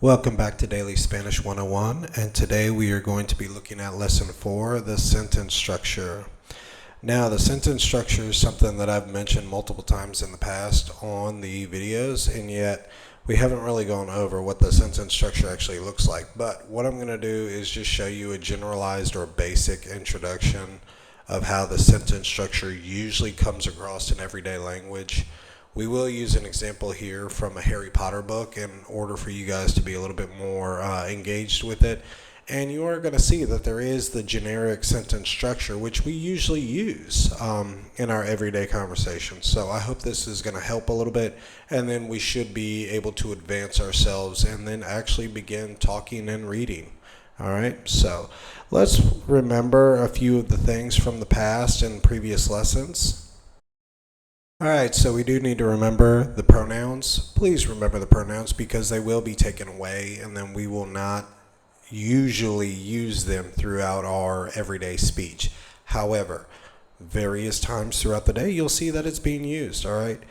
Welcome back to Daily Spanish 101, and today we are going to be looking at Lesson 4, the sentence structure. Now, the sentence structure is something that I've mentioned multiple times in the past on the videos, and yet we haven't really gone over what the sentence structure actually looks like. But what I'm going to do is just show you a generalized or basic introduction of how the sentence structure usually comes across in everyday language. We will use an example here from a Harry Potter book in order for you guys to be a little bit more engaged with it. And you are going to see that there is the generic sentence structure, which we usually use in our everyday conversations. So I hope this is going to help a little bit, and then we should be able to advance ourselves and then actually begin talking and reading. All right, so let's remember a few of the things from the past and previous lessons. Alright, so we do need to remember the pronouns. Please remember the pronouns because they will be taken away and then we will not usually use them throughout our everyday speech. However, various times throughout the day you'll see that it's being used, alright?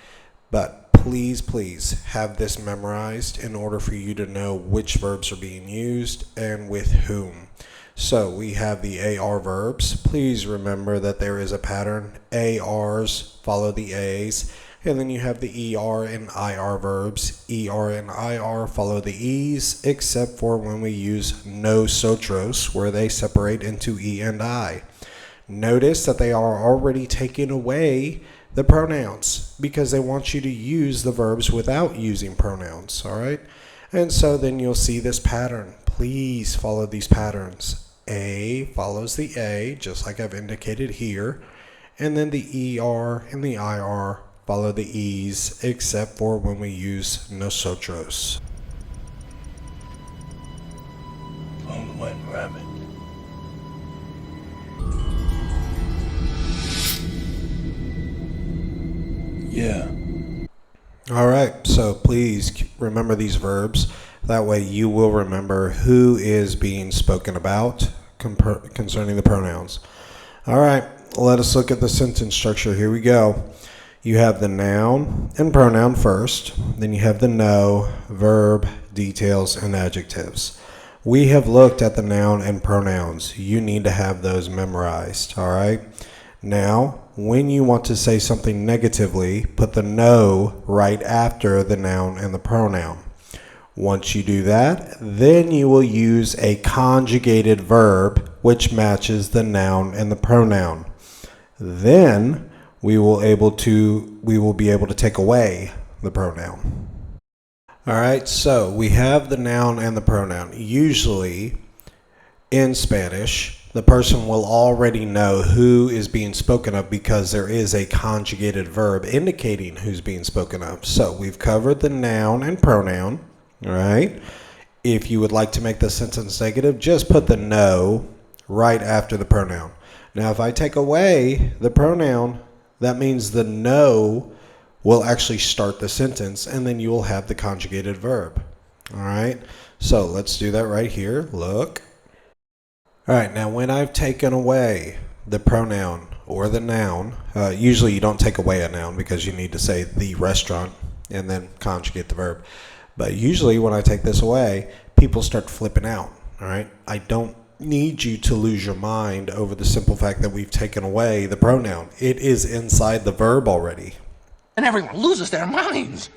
But please have this memorized in order for you to know which verbs are being used and with whom. So we have the AR verbs. Please remember that there is a pattern. ARs follow the A's. And then you have the ER and IR verbs. ER and IR follow the E's, except for when we use nosotros, where they separate into E and I. Notice that they are already taking away the pronouns because they want you to use the verbs without using pronouns, all right? And so then you'll see this pattern. Please follow these patterns. A follows the A, just like I've indicated here, and then the ER and the IR follow the E's, except for when we use nosotros. Long white rabbit. Yeah. All right, so please remember these verbs. That way you will remember who is being spoken about concerning the pronouns. All right, let us look at the sentence structure. Here we go. You have the noun and pronoun first. Then you have the know, verb, details, and adjectives. We have looked at the noun and pronouns. You need to have those memorized, all right? Now, when you want to say something negatively, put the know right after the noun and the pronoun. Once you do that, then you will use a conjugated verb which matches the noun and the pronoun. Then we will be able to take away the pronoun. All right, so we have the noun and the pronoun. Usually in Spanish, the person will already know who is being spoken of because there is a conjugated verb indicating who's being spoken of. So we've covered the noun and pronoun. All right. If you would like to make the sentence negative, just put the know right after the pronoun. Now, if I take away the pronoun, that means the know will actually start the sentence, and then you will have the conjugated verb. All right. So let's do that right here. Look. All right. Now, when I've taken away the pronoun or the noun, usually you don't take away a noun because you need to say the restaurant and then conjugate the verb. But usually when I take this away, people start flipping out, all right? I don't need you to lose your mind over the simple fact that we've taken away the pronoun. It is inside the verb already. And everyone loses their minds.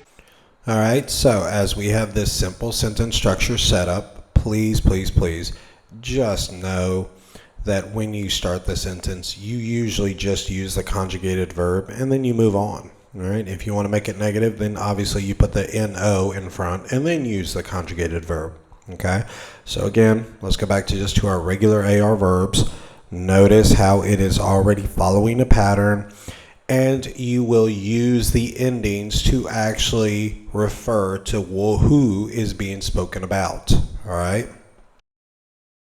All right, so as we have this simple sentence structure set up, please just know that when you start the sentence, you usually just use the conjugated verb and then you move on. All right. If you want to make it negative, then obviously you put the NO in front and then use the conjugated verb. Okay. So again, let's go back to our regular AR verbs. Notice how it is already following a pattern, and you will use the endings to actually refer to who is being spoken about. All right.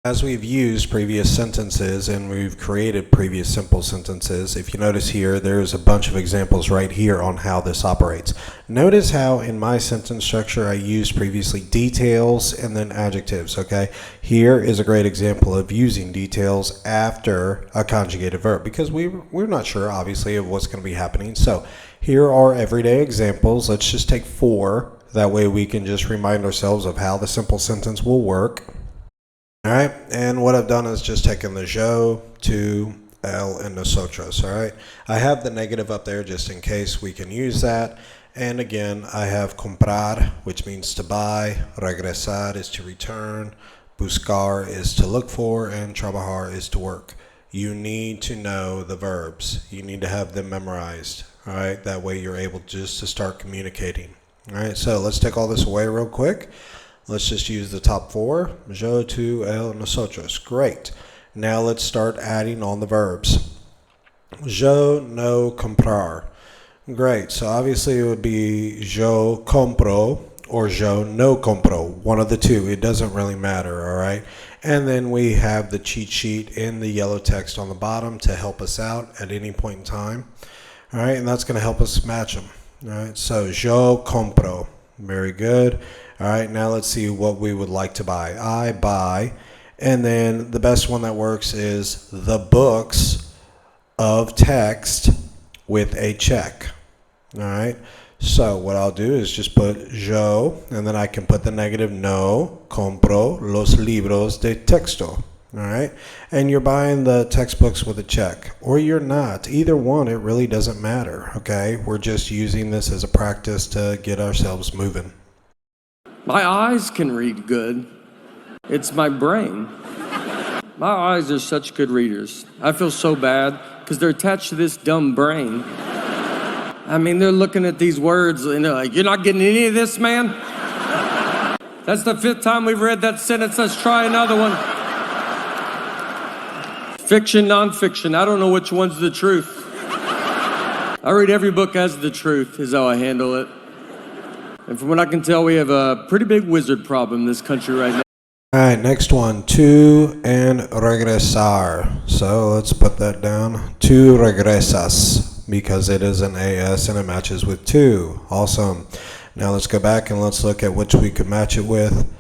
As we've used previous sentences and we've created previous simple sentences, if you notice here, there's a bunch of examples right here on how this operates. Notice how in my sentence structure I used previously details and then adjectives, okay? Here is a great example of using details after a conjugated verb because we're not sure, obviously, of what's going to be happening. So here are everyday examples. Let's just take 4 That way we can just remind ourselves of how the simple sentence will work. All right, and what I've done is just taken the yo, tú, él, and nosotros. All right, I have the negative up there just in case we can use that. And again, I have comprar, which means to buy, regresar is to return, buscar is to look for, and trabajar is to work. You need to know the verbs. You need to have them memorized. All right, that way you're able just to start communicating. All right, so let's take all this away real quick. Let's just use the top four. Yo, tú, él, nosotros. Great. Now let's start adding on the verbs. Yo no comprar. Great. So obviously it would be yo compro or yo no compro. One of the two. It doesn't really matter, all right? And then we have the cheat sheet in the yellow text on the bottom to help us out at any point in time. All right, and that's going to help us match them. All right, so yo compro. Very good. All right, now let's see what we would like to buy. I buy, and then the best one that works is the books of text with a check. All right, so what I'll do is just put yo, and then I can put the negative no compro los libros de texto. All right, and you're buying the textbooks with a check, or you're not. Either one, it really doesn't matter. Okay, we're just using this as a practice to get ourselves moving. My eyes can read good. It's my brain. My eyes are such good readers. I feel so bad because they're attached to this dumb brain. I mean, they're looking at these words and they're like, you're not getting any of this, man? That's the 5th time we've read that sentence. Let's try another one. Fiction, nonfiction. I don't know which one's the truth. I read every book as the truth is how I handle it. And from what I can tell, we have a pretty big wizard problem in this country right now. All right, next one, tú and regresar. So let's put that down. Tú regresas, because it is an AS and it matches with tú. Awesome. Now let's go back and let's look at which we could match it with.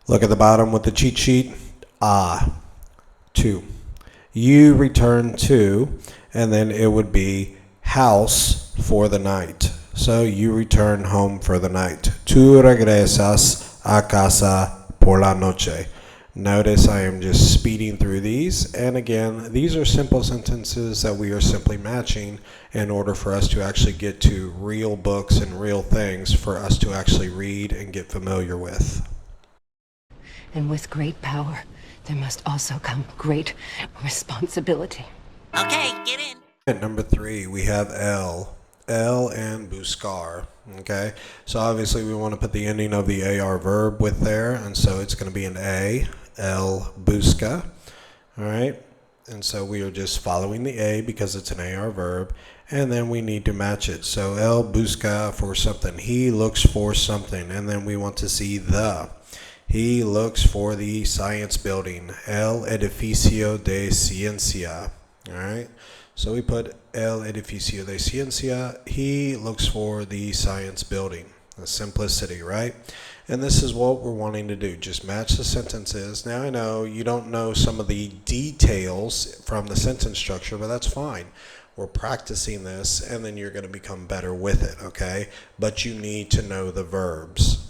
Look at the bottom with the cheat sheet. Tú. You return to, and then it would be house for the night. So you return home for the night. Tú regresas a casa por la noche. Notice I am just speeding through these. And again, these are simple sentences that we are simply matching in order for us to actually get to real books and real things for us to actually read and get familiar with. And with great power, there must also come great responsibility. Okay, get in. At number 3, we have él and buscar. Okay, so obviously we want to put the ending of the AR verb with there, and so it's going to be an A, él busca. All right, and so we are just following the A because it's an AR verb, and then we need to match it. So él busca for something. He looks for something, and then we want to see the. He looks for the science building, el edificio de ciencia. All right, so we put el edificio de ciencia. He looks for the science building. The simplicity, right? And this is what we're wanting to do. Just match the sentences. Now I know you don't know some of the details from the sentence structure, but that's fine. We're practicing this, and then you're going to become better with it, okay? But you need to know the verbs.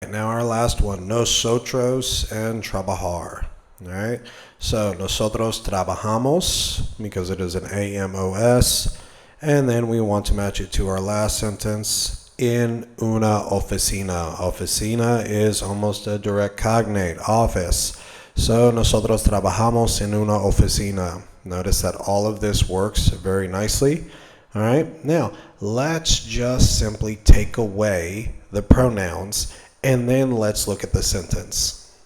Now our last one, nosotros and trabajar. All right, so nosotros trabajamos because it is an AMOS, and then we want to match it to our last sentence, in una oficina. Oficina is almost a direct cognate, office. So nosotros trabajamos en una oficina. Notice that all of this works very nicely. All right, now let's just simply take away the pronouns, and then let's look at the sentence.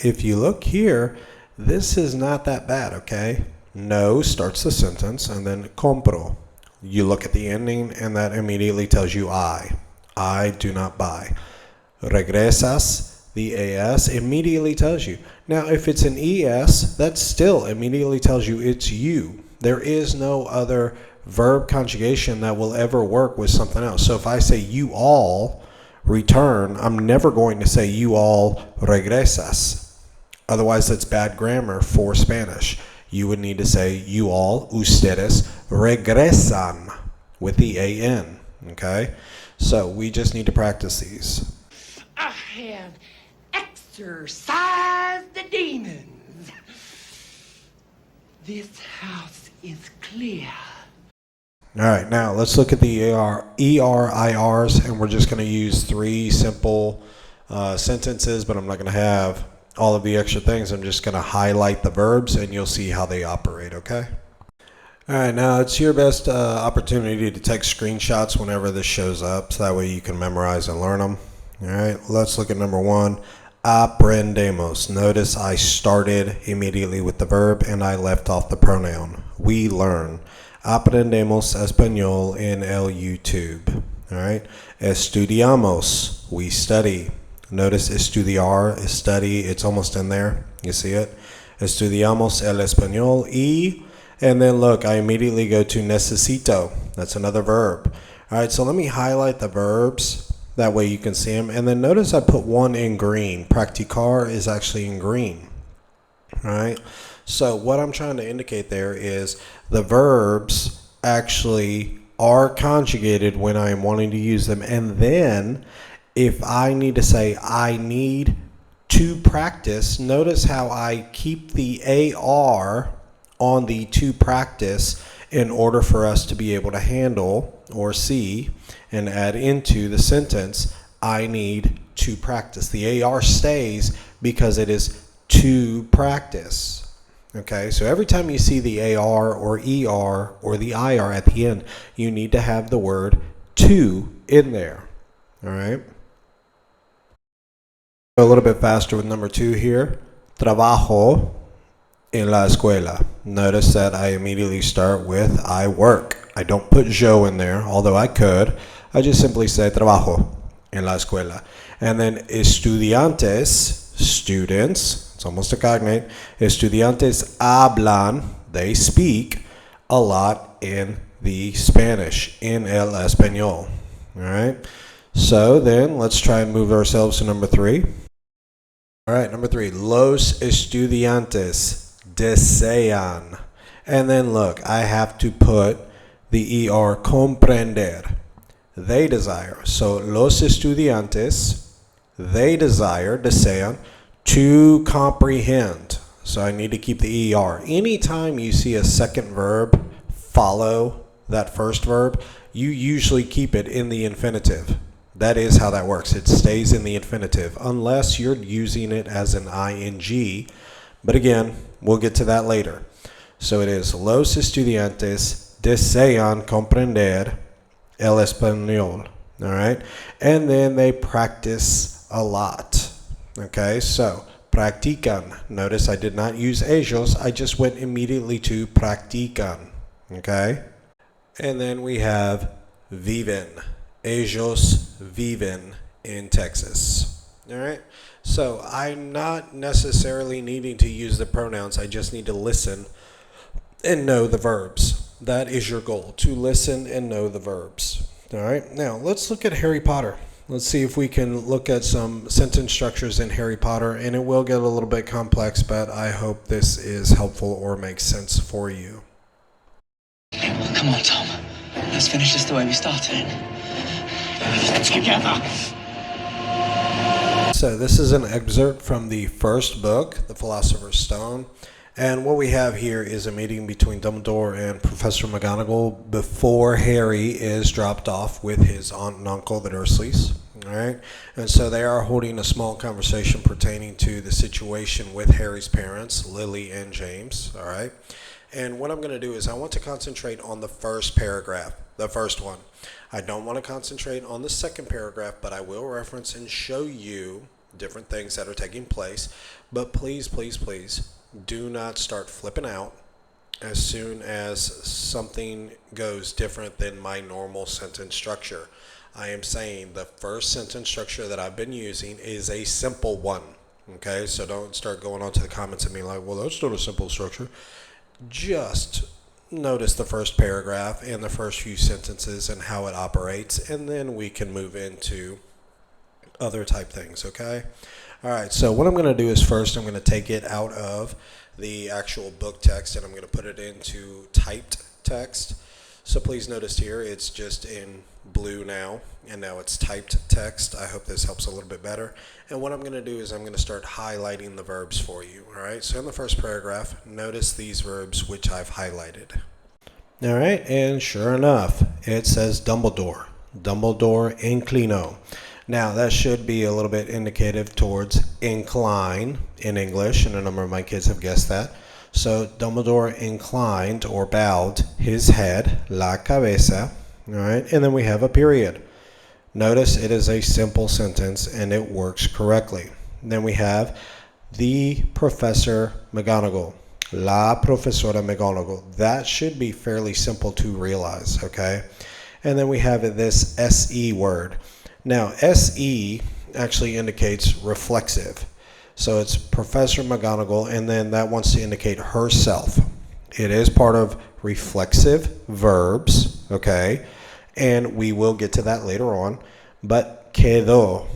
If you look here, this is not that bad, okay? No starts the sentence, and then compro. You look at the ending, and that immediately tells you I. I do not buy. Regresas, the AS, immediately tells you. Now, if it's an ES, that still immediately tells you it's you. There is no other verb conjugation that will ever work with something else. So if I say you all return, I'm never going to say you all regresas. Otherwise, that's bad grammar for Spanish. You would need to say, you all, ustedes, regresan, with the A-N, okay? So we just need to practice these. I have exorcised the demons. This house is clear. All right, now let's look at the ERIRs, and we're just going to use 3 simple sentences, but I'm not going to have all of the extra things. I'm just going to highlight the verbs, and you'll see how they operate, okay? All right, now it's your best opportunity to take screenshots whenever this shows up, so that way you can memorize and learn them. All right, let's look at number 1. Aprendemos. Notice I started immediately with the verb, and I left off the pronoun. We learn. Aprendemos español en el YouTube. All right. Estudiamos. We study. Notice estudiar is study. It's almost in there. You see it? Estudiamos el español y, and then look, I immediately go to necesito. That's another verb. All right. So let me highlight the verbs. That way you can see them. And then notice I put one in green. Practicar is actually in green. All right. So what I'm trying to indicate there is the verbs actually are conjugated when I am wanting to use them. And then if I need to say I need to practice, notice how I keep the AR on the to practice in order for us to be able to handle or see and add into the sentence, I need to practice. The AR stays because it is to practice. Okay, so every time you see the AR or ER or the IR at the end, you need to have the word to in there. All right. A little bit faster with number 2 here. Trabajo en la escuela. Notice that I immediately start with I work. I don't put yo in there, although I could. I just simply say trabajo en la escuela. And then estudiantes, students. It's almost a cognate. Estudiantes hablan, they speak a lot in the Spanish, in el español. All right. So then let's try and move ourselves to number 3. All right, number 3. Los estudiantes desean. And then look, I have to put the ER comprender. They desire. So los estudiantes, they desire, desean, to comprehend. So I need to keep the ER. Anytime you see a second verb follow that first verb, you usually keep it in the infinitive. That is how that works. It stays in the infinitive unless you're using it as an ing. But again, we'll get to that later. So it is los estudiantes desean comprender el español. All right. And then they practice a lot. Okay, so practican. Notice I did not use ellos. I just went immediately to practican. Okay, and then we have viven. Ellos viven in Texas. All right, so I'm not necessarily needing to use the pronouns. I just need to listen and know the verbs. That is your goal, to listen and know the verbs. All right, now let's look at Harry Potter. Let's see if we can look at some sentence structures in Harry Potter, and it will get a little bit complex, but I hope this is helpful or makes sense for you. Come on, Tom. Let's finish this the way we started. Together. So this is an excerpt from the first book, The Philosopher's Stone. And what we have here is a meeting between Dumbledore and Professor McGonagall before Harry is dropped off with his aunt and uncle, the Dursleys. All right, and so they are holding a small conversation pertaining to the situation with Harry's parents, Lily and James. All right, and what I'm going to do is I want to concentrate on the first paragraph, the first one. I don't want to concentrate on the second paragraph, but I will reference and show you different things that are taking place. But please, please, please, do not start flipping out as soon as something goes different than my normal sentence structure. I am saying the first sentence structure that I've been using is a simple one. Okay, so don't start going on to the comments and being like, well, that's not a simple structure. Just notice the first paragraph and the first few sentences and how it operates, and then we can move into other type things, okay? All right, so what I'm going to do is first I'm going to take it out of the actual book text and I'm going to put it into typed text. So please notice here it's just in blue now, and now it's typed text. I hope this helps a little bit better. And what I'm going to do is I'm going to start highlighting the verbs for you. All right, so in the first paragraph, notice these verbs which I've highlighted. All right, and sure enough, it says Dumbledore. Dumbledore inclino. Now, that should be a little bit indicative towards incline in English, and a number of my kids have guessed that. So, Dumbledore inclined or bowed his head, la cabeza, all right, and then we have a period. Notice it is a simple sentence, and it works correctly. Then we have the Professor McGonagall, la profesora McGonagall. That should be fairly simple to realize, okay? And then we have this SE word. Now, SE actually indicates reflexive. So it's Professor McGonagall, and then that wants to indicate herself. It is part of reflexive verbs, okay? And we will get to that later on. But quedó.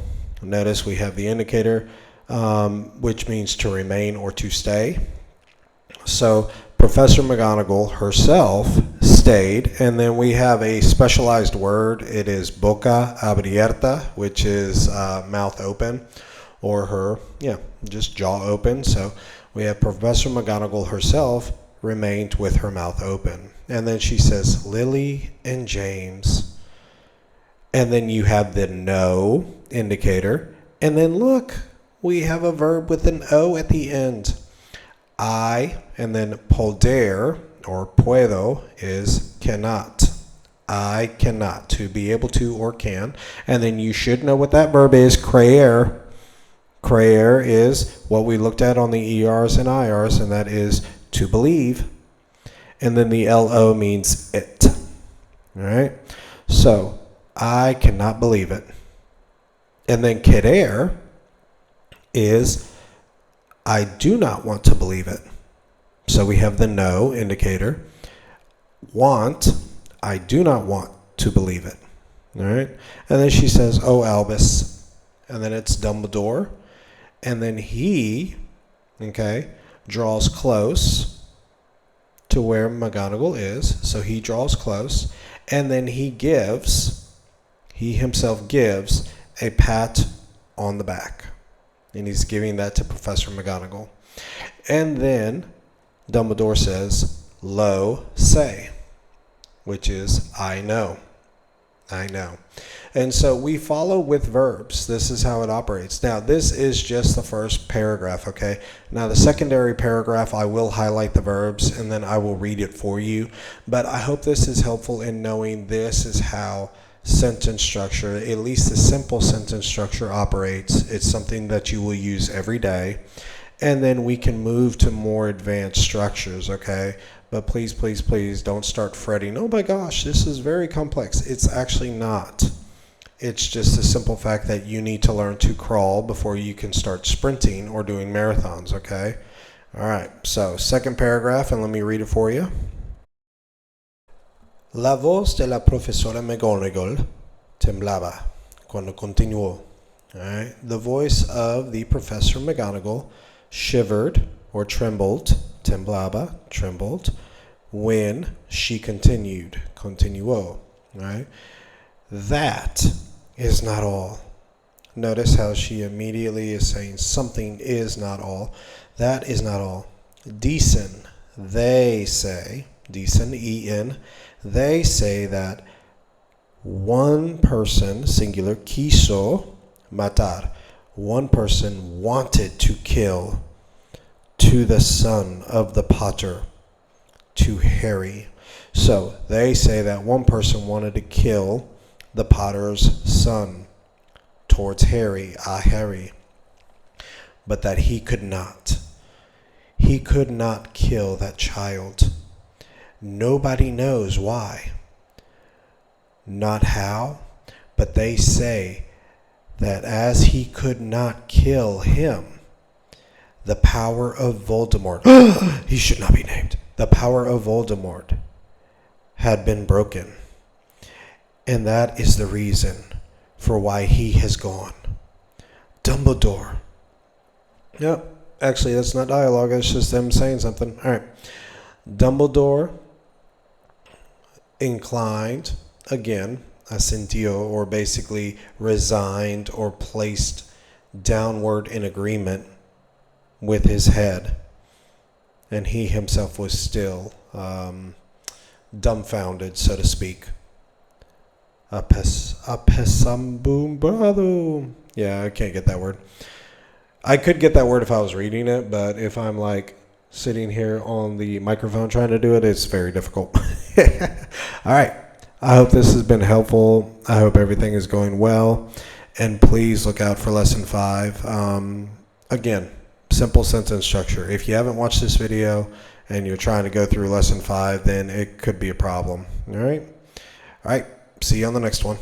Notice we have the indicator, which means to remain or to stay. So Professor McGonagall herself stayed, and then we have a specialized word. It is boca abierta, which is mouth open, or her, just jaw open. So we have Professor McGonagall herself remained with her mouth open. And then she says, Lily and James. And then you have the no indicator. And then look, we have a verb with an O at the end. I, and then poder, or puedo, is cannot. I cannot, to be able to or can. And then you should know what that verb is, creer. Creer is what we looked at on the ERs and IRs, and that is to believe. And then the LO means it. All right? So, I cannot believe it. And then querer is I do not want to believe it. So we have the no indicator. Want, I do not want to believe it. All right? And then she says, oh, Albus. And then it's Dumbledore. And then he, draws close to where McGonagall is. So he draws close. And then he himself gives a pat on the back. And he's giving that to Professor McGonagall. And then Dumbledore says, lo se, which is I know. I know. And so we follow with verbs. This is how it operates. Now, this is just the first paragraph, okay? Now, the secondary paragraph, I will highlight the verbs, and then I will read it for you. But I hope this is helpful in knowing this is how sentence structure, at least the simple sentence structure, operates. It's something that you will use every day. And then we can move to more advanced structures, okay? But please, please, please don't start fretting, oh my gosh, this is very complex. It's actually not. It's just the simple fact that you need to learn to crawl before you can start sprinting or doing marathons, okay? All right, so second paragraph, and let me read it for you. La voz de la profesora McGonagall temblaba cuando continuó. All right, the voice of the Professor McGonagall shivered or trembled, temblaba, trembled, when she continued, continuó. Right? That is not all. Notice how she immediately is saying something is not all. That is not all. Dicen, they say, dicen, E-N, they say that one person, singular, quiso matar, one person wanted to kill to the son of the Potter, to Harry. So they say that one person wanted to kill the Potter's son towards Harry, Harry, but that he could not. He could not kill that child. Nobody knows why. Not how, but they say that as he could not kill him, the power of Voldemort, he should not be named, the power of Voldemort had been broken. And that is the reason for why he has gone. Dumbledore, Yep. Actually, that's not dialogue. It's just them saying something. All right. Dumbledore inclined, again, assentio, or basically resigned or placed downward in agreement with his head. And he himself was still dumbfounded, so to speak. Apesambumbrado. Yeah, I can't get that word. I could get that word if I was reading it, but if I'm like sitting here on the microphone trying to do it, it's very difficult. All right. I hope this has been helpful. I hope everything is going well. And please look out for lesson 5. Again, simple sentence structure. If you haven't watched this video and you're trying to go through lesson 5, then it could be a problem. All right. See you on the next one.